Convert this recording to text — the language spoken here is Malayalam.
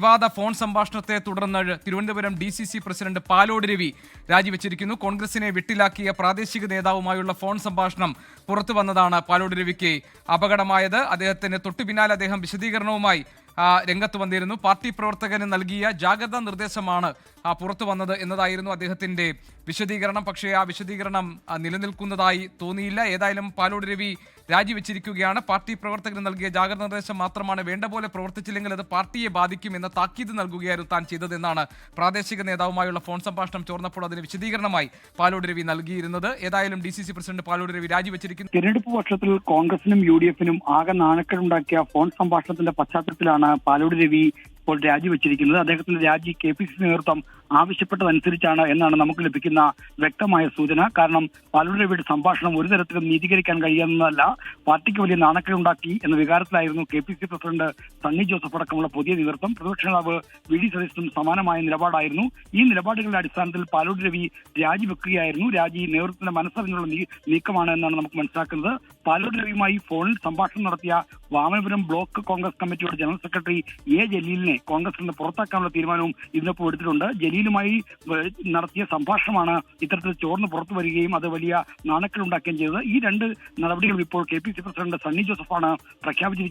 വിവാദ ഫോൺ സംഭാഷണത്തെ തുടർന്ന് തിരുവനന്തപുരം DCC പ്രസിഡന്റ് പാലോട് രവി രാജിവെച്ചിരിക്കുന്നു. കോൺഗ്രസിനെ വിട്ടിലാക്കിയ പ്രാദേശിക നേതാവുമായുള്ള ഫോൺ സംഭാഷണം പുറത്തു വന്നതാണ് പാലോട് രവിക്ക് അപകടമായത്. അദ്ദേഹത്തിന് തൊട്ടു പിന്നാലെ അദ്ദേഹം വിശദീകരണവുമായി രംഗത്ത് വന്നിരുന്നു. പാർട്ടി പ്രവർത്തകന് നൽകിയ ജാഗ്രതാ നിർദ്ദേശമാണ് പുറത്തു വന്നത് എന്നതായിരുന്നു അദ്ദേഹത്തിന്റെ വിശദീകരണം. പക്ഷേ ആ വിശദീകരണം നിലനിൽക്കുന്നതായി തോന്നിയില്ല. ഏതായാലും പാലോട് രവി രാജിവെച്ചിരിക്കുകയാണ്. പാർട്ടി പ്രവർത്തകന് നൽകിയ ജാഗ്രതാ നിർദ്ദേശം മാത്രമാണ്, വേണ്ട പോലെ പ്രവർത്തിച്ചില്ലെങ്കിൽ അത് പാർട്ടിയെ ബാധിക്കും എന്ന താക്കീത് നൽകുകയായിരുന്നു താൻ ചെയ്തതെന്നാണ് പ്രാദേശിക നേതാവുമായുള്ള ഫോൺ സംഭാഷണം ചോർന്നപ്പോൾ അതിന് വിശദീകരണമായി പാലോട് രവി നൽകിയിരുന്നത്. ഏതായാലും DCC പ്രസിഡന്റ് പാലോട് രവി രാജിവെച്ചിരിക്കുന്നു. തെരഞ്ഞെടുപ്പ് വർഷത്തിൽ കോൺഗ്രസിനും UDF-നും ആകെ നാണക്കേടുണ്ടാക്കിയ ഫോൺ സംഭാഷണത്തിന്റെ പശ്ചാത്തലത്തിലാണ് പാലോട് രവി ഇപ്പോൾ രാജിവെച്ചിരിക്കുന്നത്. അദ്ദേഹത്തിന്റെ രാജി KPCC നേതൃത്വം ആവശ്യപ്പെട്ടതനുസരിച്ചാണ് എന്നാണ് നമുക്ക് ലഭിക്കുന്ന വ്യക്തമായ സൂചന. കാരണം പാലോട് രവിയുടെ സംഭാഷണം ഒരു തരത്തിലും നീതീകരിക്കാൻ കഴിയുന്നതല്ല, പാർട്ടിക്ക് വലിയ നാണക്കേടുണ്ടാക്കി എന്ന വികാരത്തിലായിരുന്നു KPCC പ്രസിഡന്റ് സണ്ണി ജോസഫ് അടക്കമുള്ള പുതിയ നേതൃത്വം. പ്രതിപക്ഷ നേതാവ് VD സതീശനും സമാനമായ നിലപാടായിരുന്നു. ഈ നിലപാടുകളുടെ അടിസ്ഥാനത്തിൽ പാലോട് രവി രാജിവെക്കുകയായിരുന്നു. രാജി നേതൃത്വത്തിന്റെ മനസ്സറിഞ്ഞുള്ള നീക്കമാണ് എന്നാണ് നമുക്ക് മനസ്സിലാക്കുന്നത്. പാലോട് രവിയുമായി ഫോണിൽ സംഭാഷണം നടത്തിയ വാമനപുരം ബ്ലോക്ക് കോൺഗ്രസ് കമ്മിറ്റിയുടെ ജനറൽ സെക്രട്ടറി A. ജലീലിനെ കോൺഗ്രസിൽ നിന്ന് പുറത്താക്കാനുള്ള തീരുമാനവും ഇതിനൊപ്പം എടുത്തിട്ടുണ്ട്. ജലീലുമായി നടത്തിയ സംഭാഷണമാണ് ഇത്തരത്തിൽ ചോർന്ന് പുറത്തു വരികയും അത് വലിയ നാണക്കേടുണ്ടാക്കുകയും ചെയ്തത്. ഈ രണ്ട് നടപടികളും ഇപ്പോൾ KPCC പ്രസിഡന്റ് സണ്ണി ജോസഫാണ് പ്രഖ്യാപിച്ചിരിക്കുന്നത്.